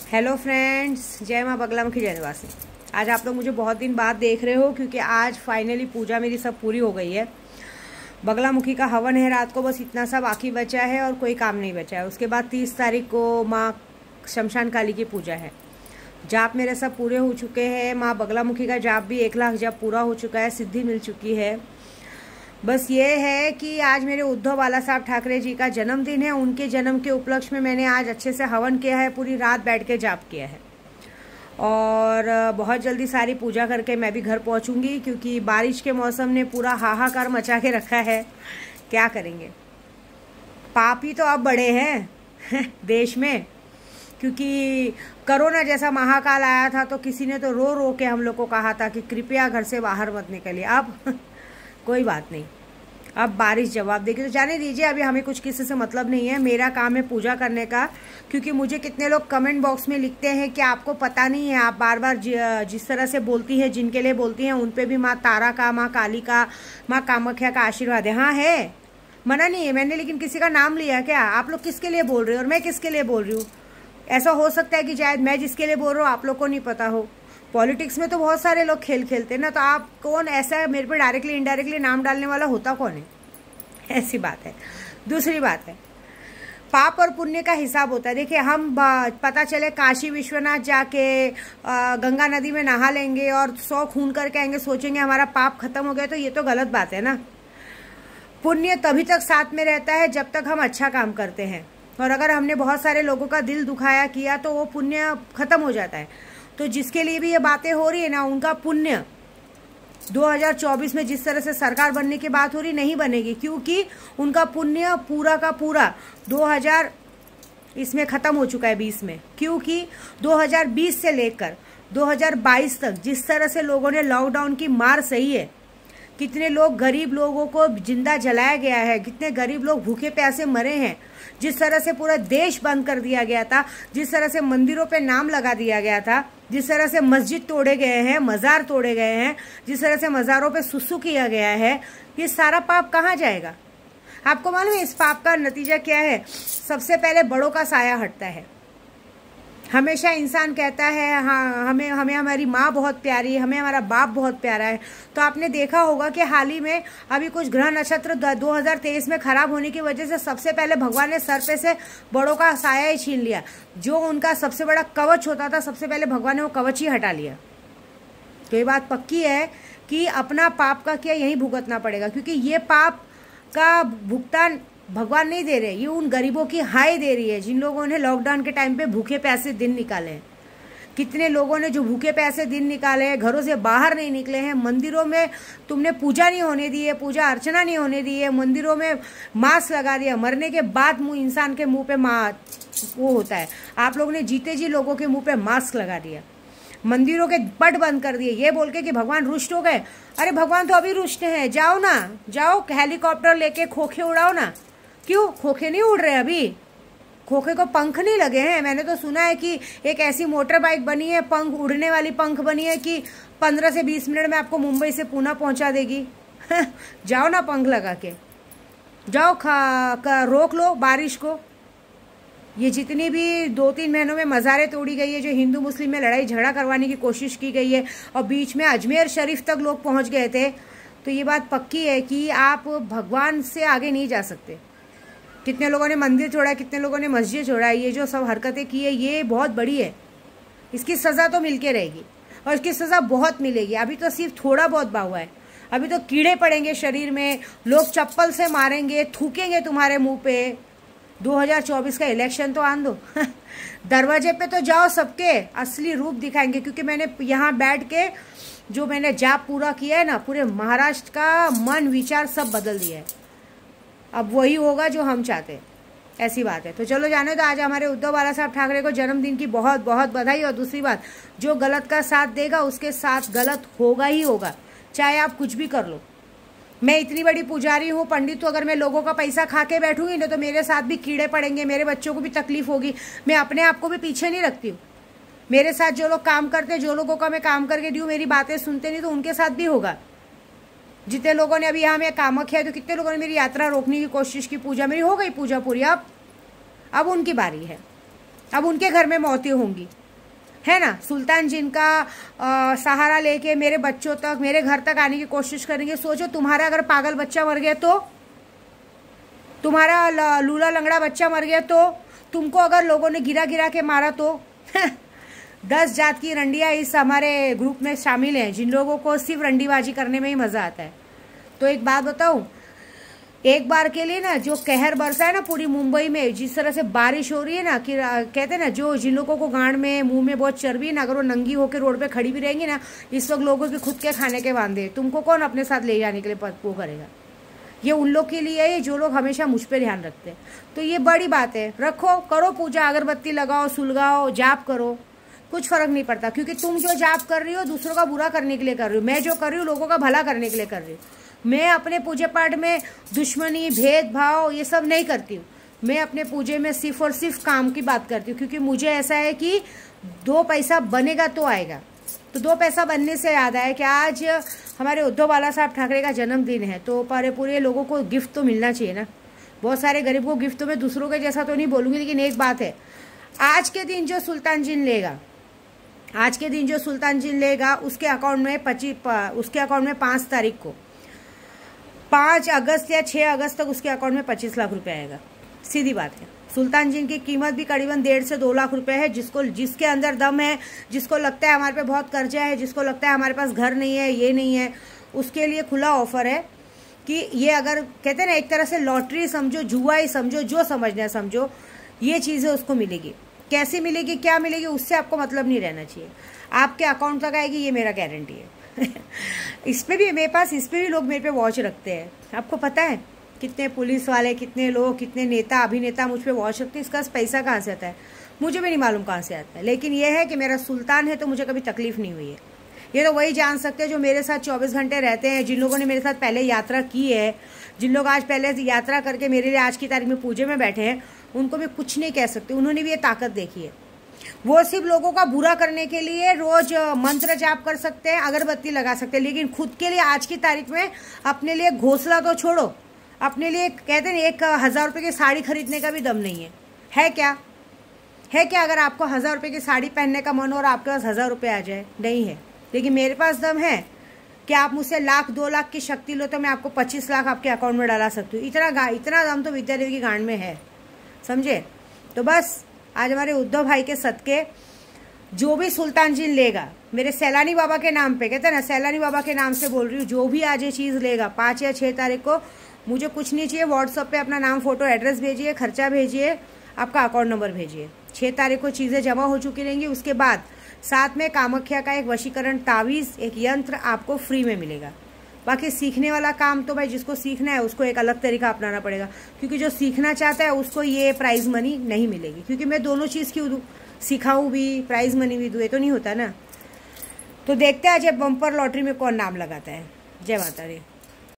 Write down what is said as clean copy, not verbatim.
Hello friends, जय माँ बगलामुखी जय निवासी। आज आप लोग मुझे बहुत दिन बाद देख रहे हो क्योंकि आज फाइनली पूजा मेरी सब पूरी हो गई है। बगलामुखी का हवन है रात को, बस इतना सा बाकी बचा है और कोई काम नहीं बचा है। उसके बाद 30 तारीख को माँ शमशान काली की पूजा है। जाप मेरे सब पूरे हो चुके हैं। माँ बगलामुखी का जाप भी 1 लाख जाप पूरा हो चुका है, सिद्धि मिल चुकी है। बस ये है कि आज मेरे उद्धव बाला साहब ठाकरे जी का जन्मदिन है। उनके जन्म के उपलक्ष्य में मैंने आज अच्छे से हवन किया है, पूरी रात बैठ के जाप किया है और बहुत जल्दी सारी पूजा करके मैं भी घर पहुंचूंगी क्योंकि बारिश के मौसम ने पूरा हाहाकार मचा के रखा है। क्या करेंगे, पाप ही तो अब बड़े हैं देश में, क्योंकि कोरोना जैसा महाकाल आया था तो किसी ने तो रो रो के हम लोग को कहा था कि कृपया घर से बाहर मत निकलिए। अब कोई बात नहीं, अब बारिश जवाब देगी तो जाने दीजिए। अभी हमें कुछ किसी से मतलब नहीं है, मेरा काम है पूजा करने का। क्योंकि मुझे कितने लोग कमेंट बॉक्स में लिखते हैं कि आपको पता नहीं है, आप बार बार जिस तरह से बोलती है, जिनके लिए बोलती हैं उन पे भी माँ तारा का, माँ काली का, माँ कामाख्या का आशीर्वाद है। हाँ है, मना नहीं है मैंने, लेकिन किसी का नाम लिया क्या? आप लोग किसके लिए बोल रहे हो और मैं किसके लिए बोल रही हूँ? ऐसा हो सकता है कि शायद मैं जिसके लिए बोल रहा हूँ आप लोग को नहीं पता हो। पॉलिटिक्स में तो बहुत सारे लोग खेल खेलते हैं ना, तो आप कौन ऐसा है मेरे पे डायरेक्टली इनडायरेक्टली नाम डालने वाला होता कौन है? ऐसी बात है। दूसरी बात है, पाप और पुण्य का हिसाब होता है। देखिए, हम पता चले काशी विश्वनाथ जाके गंगा नदी में नहा लेंगे और 100 खून करके आएंगे, सोचेंगे हमारा पाप खत्म हो गया, तो ये तो गलत बात है ना। पुण्य तभी तक साथ में रहता है जब तक हम अच्छा काम करते हैं, और अगर हमने बहुत सारे लोगों का दिल दुखाया किया तो वो पुण्य खत्म हो जाता है। तो जिसके लिए भी ये बातें हो रही है ना, उनका पुण्य 2024 में जिस तरह से सरकार बनने की बात हो रही नहीं बनेगी, क्योंकि उनका पुण्य पूरा का पूरा 2000 इसमें खत्म हो चुका है 20 में। क्योंकि 2020 से लेकर 2022 तक जिस तरह से लोगों ने लॉकडाउन की मार सही है, कितने लोग गरीब लोगों को जिंदा जलाया गया है, कितने गरीब लोग भूखे प्यासे मरे हैं, जिस तरह से पूरा देश बंद कर दिया गया था, जिस तरह से मंदिरों पे नाम लगा दिया गया था, जिस तरह से मस्जिद तोड़े गए हैं, मज़ार तोड़े गए हैं, जिस तरह से मज़ारों पे सुसु किया गया है, ये सारा पाप कहाँ जाएगा? आपको मालूम है इस पाप का नतीजा क्या है? सबसे पहले बड़ों का साया हटता है। हमेशा इंसान कहता है हाँ हमें हमारी माँ बहुत प्यारी है, हमें हमारा बाप बहुत प्यारा है। तो आपने देखा होगा कि हाल ही में अभी कुछ ग्रह नक्षत्र 2023 में खराब होने की वजह से सबसे पहले भगवान ने सर पे से बड़ों का साया ही छीन लिया। जो उनका सबसे बड़ा कवच होता था, सबसे पहले भगवान ने वो कवच ही हटा लिया। तो ये बात पक्की है कि अपना पाप का क्या यही भुगतना पड़ेगा, क्योंकि ये पाप का भुगतान भगवान नहीं दे रहे, ये उन गरीबों की हाय दे रही है जिन लोगों ने लॉकडाउन के टाइम पे भूखे प्यासे दिन निकाले हैं। कितने लोगों ने जो भूखे प्यासे दिन निकाले हैं, घरों से बाहर नहीं निकले हैं, मंदिरों में तुमने पूजा नहीं होने दी है, पूजा अर्चना नहीं होने दी है, मंदिरों में मास्क लगा दिया। मरने के बाद इंसान के मुंह पे वो होता है, आप लोगों ने जीते जी लोगों के मुंह पे मास्क लगा दिया, मंदिरों के पट बंद कर दिए, ये बोल के कि भगवान रुष्ट हो गए। अरे भगवान तो अभी रुष्ट हैं, जाओ ना, जाओ हेलीकॉप्टर लेके खोखे उड़ाओ ना। क्यों खोखे नहीं उड़ रहे? अभी खोखे को पंख नहीं लगे हैं। मैंने तो सुना है कि एक ऐसी मोटर बाइक बनी है, पंख उड़ने वाली पंख बनी है कि 15 से 20 मिनट में आपको मुंबई से पुणे पहुंचा देगी। जाओ ना पंख लगा के, जाओ रोक लो बारिश को। ये जितनी भी 2-3 महीनों में मज़ारें तोड़ी गई है, जो हिंदू मुस्लिम में लड़ाई झगड़ा करवाने की कोशिश की गई है, और बीच में अजमेर शरीफ तक लोग पहुंच गए थे, तो ये बात पक्की है कि आप भगवान से आगे नहीं जा सकते। कितने लोगों ने मंदिर छोड़ा है, कितने लोगों ने मस्जिद छोड़ा है, ये जो सब हरकतें की है ये बहुत बड़ी है। इसकी सज़ा तो मिलके रहेगी और इसकी सज़ा बहुत मिलेगी। अभी तो सिर्फ थोड़ा बहुत हुआ है, अभी तो कीड़े पड़ेंगे शरीर में, लोग चप्पल से मारेंगे, थूकेंगे तुम्हारे मुंह पे। 2024 का इलेक्शन तो आन दो दरवाजे पे तो जाओ, सबके असली रूप दिखाएंगे। क्योंकि मैंने यहाँ बैठ के जो मैंने जाप पूरा किया है ना, पूरे महाराष्ट्र का मन विचार सब बदल दिया है। अब वही होगा जो हम चाहते हैं, ऐसी बात है। तो चलो जाने दो। आज हमारे उद्धव बाला साहब ठाकरे को जन्मदिन की बहुत बहुत बधाई। और दूसरी बात, जो गलत का साथ देगा उसके साथ गलत होगा ही होगा, चाहे आप कुछ भी कर लो। मैं इतनी बड़ी पुजारी हूँ, पंडित, तो अगर मैं लोगों का पैसा खा के बैठूंगी ना तो मेरे साथ भी कीड़े पड़ेंगे, मेरे बच्चों को भी तकलीफ होगी। मैं अपने आप को भी पीछे नहीं रखती हूँ। मेरे साथ जो लोग काम करते हैं, जो लोगों का मैं काम करके दी हूँ, मेरी बातें सुनते नहीं, तो उनके साथ भी होगा। जितने लोगों ने अभी यहाँ मैं कामाख्या है तो कितने लोगों ने मेरी यात्रा रोकने की कोशिश की, पूजा मेरी हो गई पूजा पूरी, अब उनकी बारी है। अब उनके घर में मौतें होंगी, है ना। सुल्तान जिन का सहारा लेके मेरे बच्चों तक, मेरे घर तक आने की कोशिश करेंगे। सोचो तुम्हारा अगर पागल बच्चा मर गया तो, तुम्हारा लूला लंगड़ा बच्चा मर गया तो, तुमको अगर लोगों ने गिरा गिरा के मारा तो 10 जात की रंडियां इस हमारे ग्रुप में शामिल हैं जिन लोगों को सिर्फ रंडीबाजी करने में ही मजा आता है। तो एक बात बताऊं, एक बार के लिए ना जो कहर बरसा है ना पूरी मुंबई में, जिस तरह से बारिश हो रही है ना, कि कहते हैं ना जो जिन लोगों को गांड में मुंह में बहुत चर्बी है ना, अगर वो नंगी होकर रोड पे खड़ी भी रहेंगी ना, इस वक्त लोगों के खुद के खाने के वांदे, तुमको कौन अपने साथ ले जाने के लिए वो करेगा। ये उन लोग के लिए है जो लोग हमेशा मुझ पे ध्यान रखते हैं। तो ये बड़ी बात है, रखो, करो पूजा, अगरबत्ती लगाओ, सुलगाओ, जाप करो, कुछ फर्क नहीं पड़ता। क्योंकि तुम जो जाप कर रही हो दूसरों का बुरा करने के लिए कर रही हो, मैं जो कर रही हूँ लोगों का भला करने के लिए कर रही हूँ। मैं अपने पूजे पाठ में दुश्मनी, भेदभाव ये सब नहीं करती हूँ। मैं अपने पूजे में सिर्फ और सिर्फ काम की बात करती हूँ, क्योंकि मुझे ऐसा है कि 2 पैसा बनेगा तो आएगा। तो 2 पैसा बनने से याद आया कि आज हमारे उद्धव बाला साहब ठाकरे का जन्मदिन है, तो पूरे लोगों को गिफ्ट तो मिलना चाहिए ना। बहुत सारे गरीब को गिफ्ट तो मैं दूसरों के जैसा तो नहीं बोलूँगी, लेकिन एक बात है, आज के दिन जो सुल्तान जिन लेगा, आज के दिन जो सुल्तान जिन लेगा उसके अकाउंट में 5 तारीख को, 5 अगस्त या 6 अगस्त तक उसके अकाउंट में 25 लाख रुपए आएगा। सीधी बात है। सुल्तान जिन की कीमत भी करीबन 1.5 से 2 लाख रुपए है। जिसके अंदर दम है, जिसको लगता है हमारे पे बहुत कर्जा है, जिसको लगता है हमारे पास घर नहीं है, ये नहीं है, उसके लिए खुला ऑफर है कि ये अगर कहते हैं ना एक तरह से लॉटरी समझो, जुआ ही समझो, जो समझना है समझो, ये चीज़ें उसको मिलेगी। कैसी मिलेगी, क्या मिलेगी, उससे आपको मतलब नहीं रहना चाहिए। आपके अकाउंट तक आएगी, ये मेरा गारंटी है। इस पे भी मेरे पास, इस पे भी लोग मेरे पे वॉच रखते हैं। आपको पता है कितने पुलिस वाले, कितने लोग, कितने नेता, अभिनेता मुझ पे वॉच रखते हैं। इसका पैसा कहाँ से आता है मुझे भी नहीं मालूम कहाँ से आता है, लेकिन यह है कि मेरा सुल्तान है तो मुझे कभी तकलीफ नहीं हुई है। ये तो वही जान सकते हैं जो मेरे साथ 24 घंटे रहते हैं, जिन लोगों ने मेरे साथ पहले यात्रा की है, जिन लोग आज पहले यात्रा करके मेरे लिए आज की तारीख में पूजे में बैठे हैं, उनको मैं कुछ नहीं कह सकती। उन्होंने भी ये ताकत देखी है। वो सिर्फ लोगों का बुरा करने के लिए रोज मंत्र जाप कर सकते हैं, अगरबत्ती लगा सकते हैं, लेकिन खुद के लिए आज की तारीख में अपने लिए घोंसला तो छोड़ो, अपने लिए कहते हैं 1000 रुपये की साड़ी खरीदने का भी दम नहीं है। है क्या, है क्या? अगर आपको 1000 रुपये की साड़ी पहनने का मन हो और आपके पास 1000 रुपये आ जाए, नहीं है। लेकिन मेरे पास दम है कि आप मुझसे 1,00,000 2 लाख की शक्ति लो तो मैं आपको 25 लाख आपके अकाउंट में डाला सकती हूँ। इतना दम तो विद्या देवी की गांड में है, समझे। तो बस आज हमारे उद्धव भाई के सदके जो भी सुल्तान जिन लेगा, मेरे सैलानी बाबा के नाम पे, कहते हैं ना, सैलानी बाबा के नाम से बोल रही हूँ, जो भी आज ये चीज़ लेगा 5 या 6 तारीख को, मुझे कुछ नहीं चाहिए। व्हाट्सएप पे अपना नाम, फोटो, एड्रेस भेजिए, खर्चा भेजिए, आपका अकाउंट नंबर भेजिए। 6 तारीख को चीज़ें जमा हो चुकी रहेंगी। उसके बाद साथ में कामाख्या का एक वशीकरण तावीज़, एक यंत्र आपको फ्री में मिलेगा। बाकी सीखने वाला काम तो भाई जिसको सीखना है उसको एक अलग तरीका अपनाना पड़ेगा, क्योंकि जो सीखना चाहता है उसको ये प्राइज मनी नहीं मिलेगी। क्योंकि मैं दोनों चीज़ क्यों दूँ, सिखाऊँ भी, प्राइज मनी भी दूँ, ये तो नहीं होता ना। तो देखते हैं आज बम्पर लॉटरी में कौन नाम लगाता है। जय माता दी।